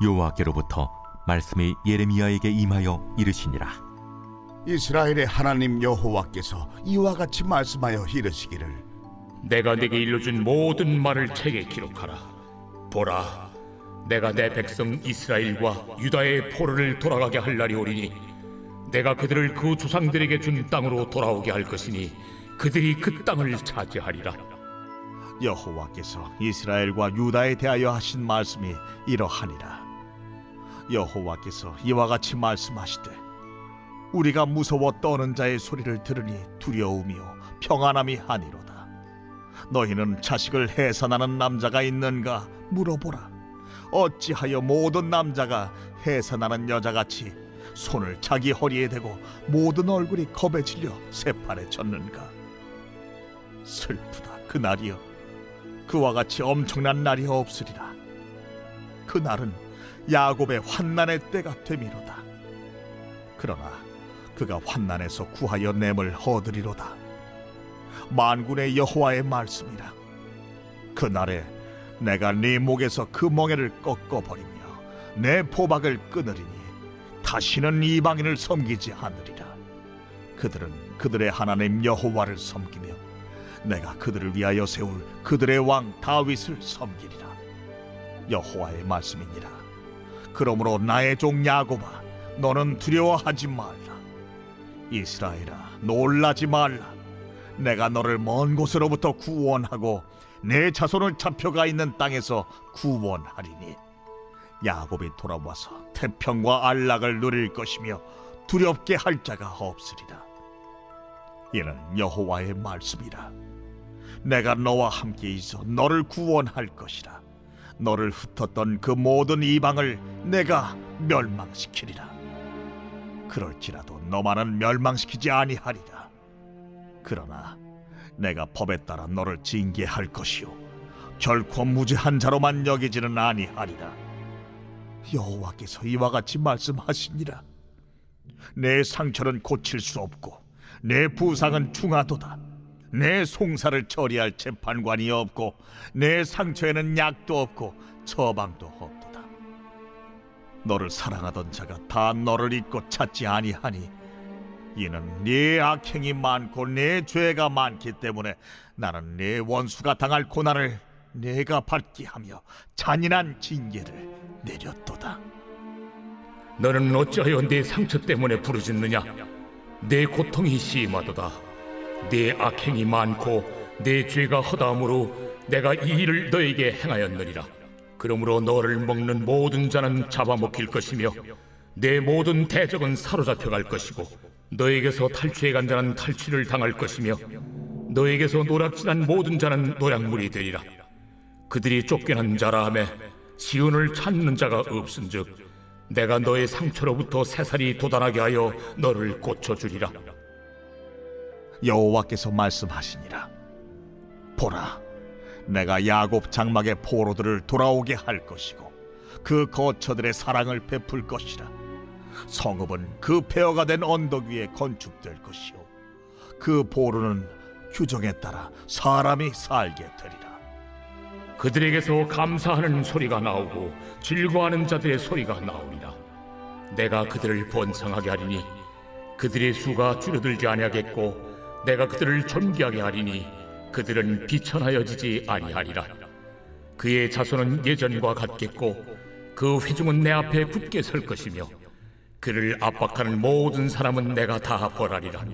여호와께로부터 말씀이 예레미야에게 임하여 이르시니라. 이스라엘의 하나님 여호와께서 이와 같이 말씀하여 이르시기를 내가 네게 일러준 모든 말을 책에 기록하라. 보라, 내가 내 백성 이스라엘과 유다의 포로를 돌아가게 할 날이 오리니 내가 그들을 그 조상들에게 준 땅으로 돌아오게 할 것이니 그들이 그 땅을 차지하리라. 여호와께서 이스라엘과 유다에 대하여 하신 말씀이 이러하니라. 여호와께서 이와 같이 말씀하시되 우리가 무서워 떠는 자의 소리를 들으니 두려움이요 평안함이 아니로다. 너희는 자식을 해산하는 남자가 있는가 물어보라. 어찌하여 모든 남자가 해산하는 여자같이 손을 자기 허리에 대고 모든 얼굴이 겁에 질려 새팔에 젖는가? 슬프다 그날이여. 그와 같이 엄청난 날이 없으리라. 그날은 야곱의 환난의 때가 되미로다. 그러나 그가 환난에서 구하여 냄을 얻으리로다. 만군의 여호와의 말씀이라. 그날에 내가 네 목에서 그 멍에를 꺾어버리며 내 포박을 끊으리니 다시는 이방인을 섬기지 않으리라. 그들은 그들의 하나님 여호와를 섬기며 내가 그들을 위하여 세울 그들의 왕 다윗을 섬기리라. 여호와의 말씀이니라. 그러므로 나의 종 야곱아, 너는 두려워하지 말라. 이스라엘아, 놀라지 말라. 내가 너를 먼 곳으로부터 구원하고 내 자손을 잡혀가 있는 땅에서 구원하리니 야곱이 돌아와서 태평과 안락을 누릴 것이며 두렵게 할 자가 없으리라. 이는 여호와의 말씀이라. 내가 너와 함께 있어 너를 구원할 것이라. 너를 흩었던 그 모든 이방을 내가 멸망시키리라. 그럴지라도 너만은 멸망시키지 아니하리라. 그러나 내가 법에 따라 너를 징계할 것이요 결코 무죄한 자로만 여기지는 아니하리라. 여호와께서 이와 같이 말씀하시니라. 내 상처는 고칠 수 없고 내 부상은 중하도다. 내 송사를 처리할 재판관이 없고 내 상처에는 약도 없고 처방도 없도다. 너를 사랑하던 자가 다 너를 잊고 찾지 아니하니 이는 네 악행이 많고 네 죄가 많기 때문에 나는 네 원수가 당할 고난을 내가 받게 하며 잔인한 징계를 내렸도다. 너는 어찌하여 네 상처 때문에 부르짖느냐? 내 고통이 심하도다. 네 악행이 많고 내 죄가 허다함으로 내가 이 일을 너에게 행하였느니라. 그러므로 너를 먹는 모든 자는 잡아먹힐 것이며 내 모든 대적은 사로잡혀갈 것이고 너에게서 탈취해간 자는 탈취를 당할 것이며 너에게서 노략질한 모든 자는 노략물이 되리라. 그들이 쫓겨난 자라 하매 시온을 찾는 자가 없은즉 내가 너의 상처로부터 새살이 돋아나게 하여 너를 고쳐주리라. 여호와께서 말씀하시니라. 보라, 내가 야곱 장막의 포로들을 돌아오게 할 것이고 그 거처들의 사랑을 베풀 것이라. 성읍은 그 폐허가 된 언덕 위에 건축될 것이요 그 포로는 규정에 따라 사람이 살게 되리라. 그들에게서 감사하는 소리가 나오고 즐거워하는 자들의 소리가 나오리라. 내가 그들을 번성하게 하리니 그들의 수가 줄어들지 아니하겠고 내가 그들을 존귀하게 하리니 그들은 비천하여지지 아니하리라. 그의 자손은 예전과 같겠고 그 회중은 내 앞에 굳게 설 것이며 그를 압박하는 모든 사람은 내가 다 벌하리라.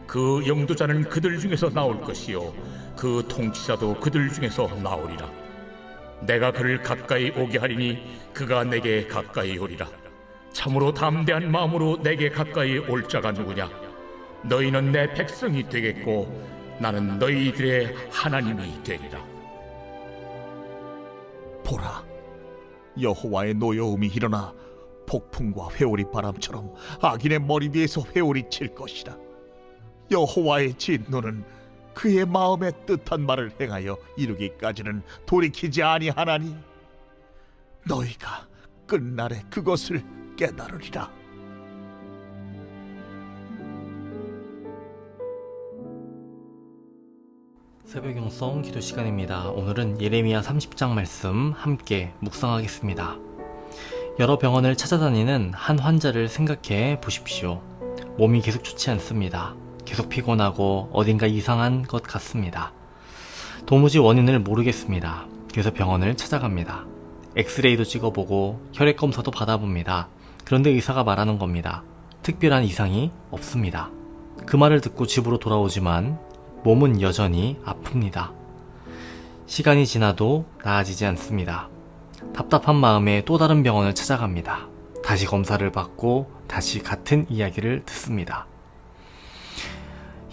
그 영도자는 그들 중에서 나올 것이요 그 통치자도 그들 중에서 나오리라. 내가 그를 가까이 오게 하리니 그가 내게 가까이 오리라. 참으로 담대한 마음으로 내게 가까이 올 자가 누구냐? 너희는 내 백성이 되겠고 나는 너희들의 하나님이 되리라. 보라, 여호와의 노여움이 일어나 폭풍과 회오리 바람처럼 악인의 머리 위에서 회오리 칠 것이라. 여호와의 진노는 그의 마음에 뜻한 말을 행하여 이루기까지는 돌이키지 아니하나니 너희가 끝날에 그것을 깨달으리라. 새벽 영성 기도 시간입니다. 오늘은 예레미야 30장 말씀 함께 묵상하겠습니다. 여러 병원을 찾아다니는 한 환자를 생각해 보십시오. 몸이 계속 좋지 않습니다. 계속 피곤하고 어딘가 이상한 것 같습니다. 도무지 원인을 모르겠습니다. 그래서 병원을 찾아갑니다. 엑스레이도 찍어보고 혈액 검사도 받아봅니다. 그런데 의사가 말하는 겁니다. 특별한 이상이 없습니다. 그 말을 듣고 집으로 돌아오지만 몸은 여전히 아픕니다. 시간이 지나도 나아지지 않습니다. 답답한 마음에 또 다른 병원을 찾아갑니다. 다시 검사를 받고 다시 같은 이야기를 듣습니다.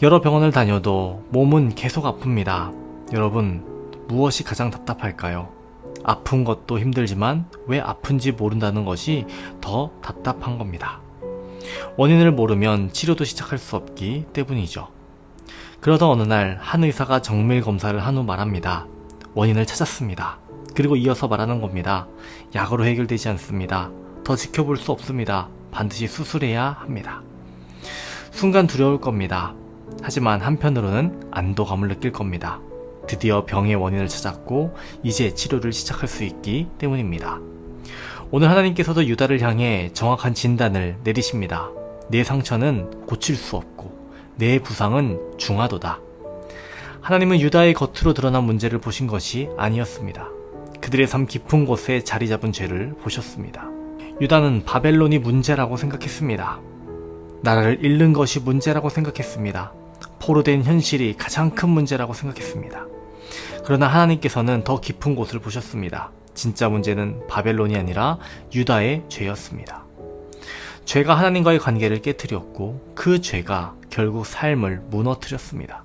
여러 병원을 다녀도 몸은 계속 아픕니다. 여러분, 무엇이 가장 답답할까요? 아픈 것도 힘들지만 왜 아픈지 모른다는 것이 더 답답한 겁니다. 원인을 모르면 치료도 시작할 수 없기 때문이죠. 그러던 어느 날 한 의사가 정밀 검사를 한 후 말합니다. 원인을 찾았습니다. 그리고 이어서 말하는 겁니다. 약으로 해결되지 않습니다. 더 지켜볼 수 없습니다. 반드시 수술해야 합니다. 순간 두려울 겁니다. 하지만 한편으로는 안도감을 느낄 겁니다. 드디어 병의 원인을 찾았고 이제 치료를 시작할 수 있기 때문입니다. 오늘 하나님께서도 유다를 향해 정확한 진단을 내리십니다. 내 상처는 고칠 수 없고 내 부상은 중하도다. 하나님은 유다의 겉으로 드러난 문제를 보신 것이 아니었습니다. 그들의 삶 깊은 곳에 자리 잡은 죄를 보셨습니다. 유다는 바벨론이 문제라고 생각했습니다. 나라를 잃는 것이 문제라고 생각했습니다. 포로된 현실이 가장 큰 문제라고 생각했습니다. 그러나 하나님께서는 더 깊은 곳을 보셨습니다. 진짜 문제는 바벨론이 아니라 유다의 죄였습니다. 죄가 하나님과의 관계를 깨뜨렸고 그 죄가 결국 삶을 무너뜨렸습니다.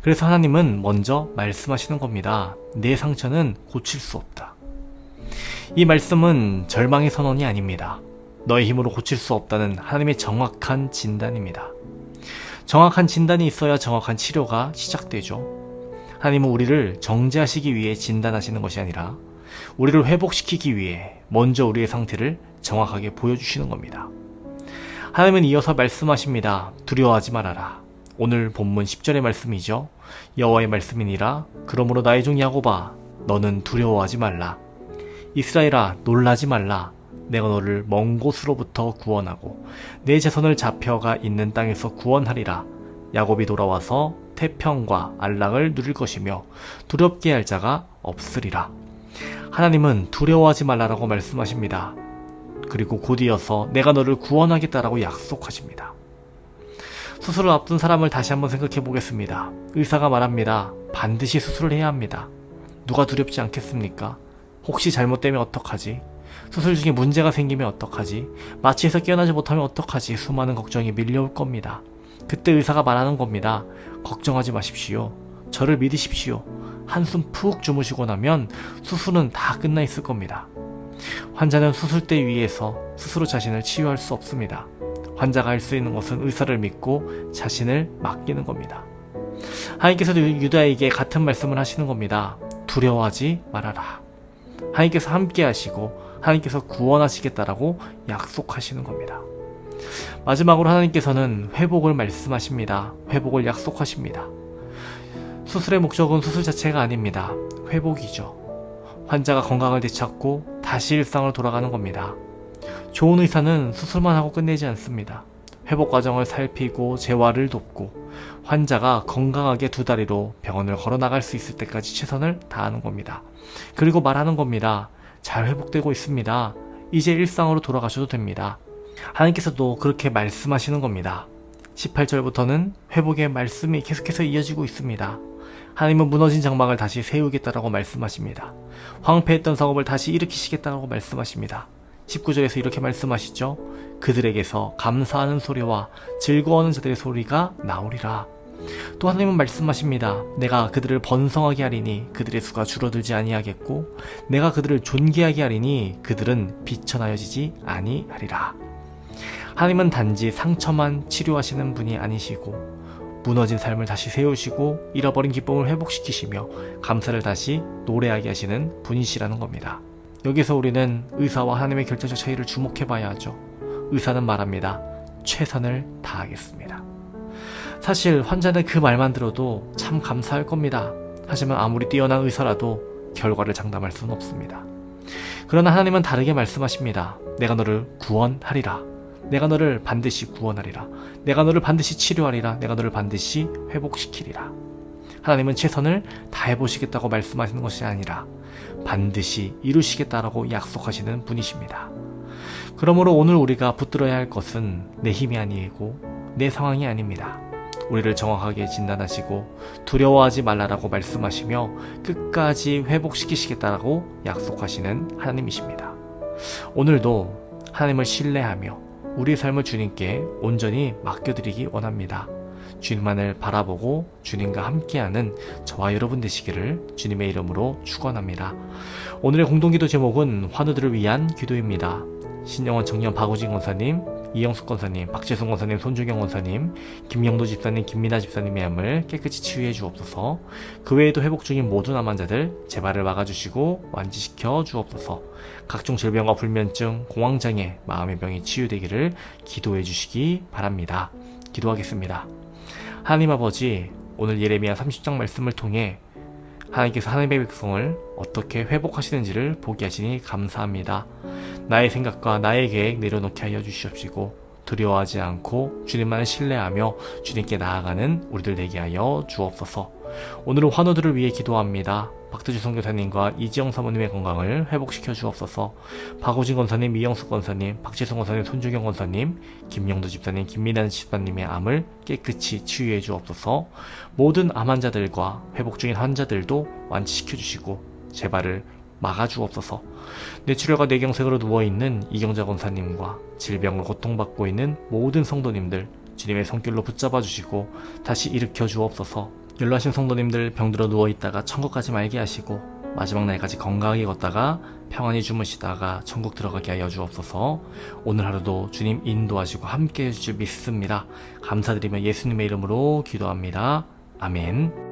그래서 하나님은 먼저 말씀하시는 겁니다. 내 상처는 고칠 수 없다. 이 말씀은 절망의 선언이 아닙니다. 너의 힘으로 고칠 수 없다는 하나님의 정확한 진단입니다. 정확한 진단이 있어야 정확한 치료가 시작되죠. 하나님은 우리를 정죄하시기 위해 진단하시는 것이 아니라 우리를 회복시키기 위해 먼저 우리의 상태를 정확하게 보여주시는 겁니다. 하나님은 이어서 말씀하십니다. 두려워하지 말아라. 오늘 본문 10절의 말씀이죠. 여호와의 말씀이니라. 그러므로 나의 종 야곱아, 너는 두려워하지 말라. 이스라엘아, 놀라지 말라. 내가 너를 먼 곳으로부터 구원하고 내 자손을 잡혀가 있는 땅에서 구원하리라. 야곱이 돌아와서 태평과 안락을 누릴 것이며 두렵게 할 자가 없으리라. 하나님은 두려워하지 말라라고 말씀하십니다. 그리고 곧 이어서 내가 너를 구원하겠다라고 약속하십니다. 수술을 앞둔 사람을 다시 한번 생각해 보겠습니다. 의사가 말합니다. 반드시 수술을 해야 합니다. 누가 두렵지 않겠습니까? 혹시 잘못되면 어떡하지? 수술 중에 문제가 생기면 어떡하지? 마취에서 깨어나지 못하면 어떡하지? 수많은 걱정이 밀려올 겁니다. 그때 의사가 말하는 겁니다. 걱정하지 마십시오. 저를 믿으십시오. 한숨 푹 주무시고 나면 수술은 다 끝나 있을 겁니다. 환자는 수술대 위에서 스스로 자신을 치유할 수 없습니다. 환자가 할 수 있는 것은 의사를 믿고 자신을 맡기는 겁니다. 하나님께서도 유다에게 같은 말씀을 하시는 겁니다. 두려워하지 말아라. 하나님께서 함께 하시고 하나님께서 구원하시겠다라고 약속하시는 겁니다. 마지막으로 하나님께서는 회복을 말씀하십니다. 회복을 약속하십니다. 수술의 목적은 수술 자체가 아닙니다. 회복이죠. 환자가 건강을 되찾고 다시 일상으로 돌아가는 겁니다. 좋은 의사는 수술만 하고 끝내지 않습니다. 회복 과정을 살피고 재활을 돕고 환자가 건강하게 두 다리로 병원을 걸어 나갈 수 있을 때까지 최선을 다하는 겁니다. 그리고 말하는 겁니다. 잘 회복되고 있습니다. 이제 일상으로 돌아가셔도 됩니다. 하나님께서도 그렇게 말씀하시는 겁니다. 18절부터는 회복의 말씀이 계속해서 이어지고 있습니다. 하나님은 무너진 장막을 다시 세우겠다라고 말씀하십니다. 황폐했던 성읍을 다시 일으키시겠다라고 말씀하십니다. 19절에서 이렇게 말씀하시죠. 그들에게서 감사하는 소리와 즐거워하는 자들의 소리가 나오리라. 또 하나님은 말씀하십니다. 내가 그들을 번성하게 하리니 그들의 수가 줄어들지 아니하겠고 내가 그들을 존귀하게 하리니 그들은 비천하여지지 아니하리라. 하나님은 단지 상처만 치료하시는 분이 아니시고 무너진 삶을 다시 세우시고 잃어버린 기쁨을 회복시키시며 감사를 다시 노래하게 하시는 분이시라는 겁니다. 여기서 우리는 의사와 하나님의 결정적 차이를 주목해 봐야 하죠. 의사는 말합니다. 최선을 다하겠습니다. 사실 환자는 그 말만 들어도 참 감사할 겁니다. 하지만 아무리 뛰어난 의사라도 결과를 장담할 수는 없습니다. 그러나 하나님은 다르게 말씀하십니다. 내가 너를 구원하리라. 내가 너를 반드시 구원하리라. 내가 너를 반드시 치료하리라. 내가 너를 반드시 회복시키리라. 하나님은 최선을 다해보시겠다고 말씀하시는 것이 아니라 반드시 이루시겠다라고 약속하시는 분이십니다. 그러므로 오늘 우리가 붙들어야 할 것은 내 힘이 아니고 내 상황이 아닙니다. 우리를 정확하게 진단하시고 두려워하지 말라라고 말씀하시며 끝까지 회복시키시겠다라고 약속하시는 하나님이십니다. 오늘도 하나님을 신뢰하며 우리의 삶을 주님께 온전히 맡겨드리기 원합니다. 주님만을 바라보고 주님과 함께하는 저와 여러분 되시기를 주님의 이름으로 축원합니다. 오늘의 공동기도 제목은 환우들을 위한 기도입니다. 신영원 청년 박우진 권사님, 이영숙 권사님, 박재순 권사님, 손주경 권사님, 김영도 집사님, 김민아 집사님의 암을 깨끗이 치유해 주옵소서. 그 외에도 회복 중인 모든 암 환자들 재발을 막아주시고 완치시켜 주옵소서. 각종 질병과 불면증, 공황장애, 마음의 병이 치유되기를 기도해 주시기 바랍니다. 기도하겠습니다. 하나님 아버지, 오늘 예레미야 30장 말씀을 통해 하나님께서 하나님의 백성을 어떻게 회복하시는지를 보게 하시니 감사합니다. 나의 생각과 나의 계획 내려놓게 하여 주시옵시고 두려워하지 않고 주님만을 신뢰하며 주님께 나아가는 우리들 되게 하여 주옵소서. 오늘은 환우들을 위해 기도합니다. 박태주 선교사님과 이지영 사모님의 건강을 회복시켜 주옵소서. 박우진 권사님, 이영숙 권사님, 박재성 권사님, 손주경 권사님, 김영도 집사님, 김민환 집사님의 암을 깨끗이 치유해 주옵소서. 모든 암 환자들과 회복 중인 환자들도 완치시켜 주시고 재발을 막아주옵소서. 뇌출혈과 뇌경색으로 누워있는 이경자 권사님과 질병으로 고통받고 있는 모든 성도님들 주님의 손길로 붙잡아 주시고 다시 일으켜 주옵소서. 연로하신 성도님들 병들어 누워있다가 천국 가지 말게 하시고 마지막 날까지 건강하게 걷다가 평안히 주무시다가 천국 들어가게 하여 주옵소서. 오늘 하루도 주님 인도하시고 함께 해주실 믿습니다. 감사드리며 예수님의 이름으로 기도합니다. 아멘.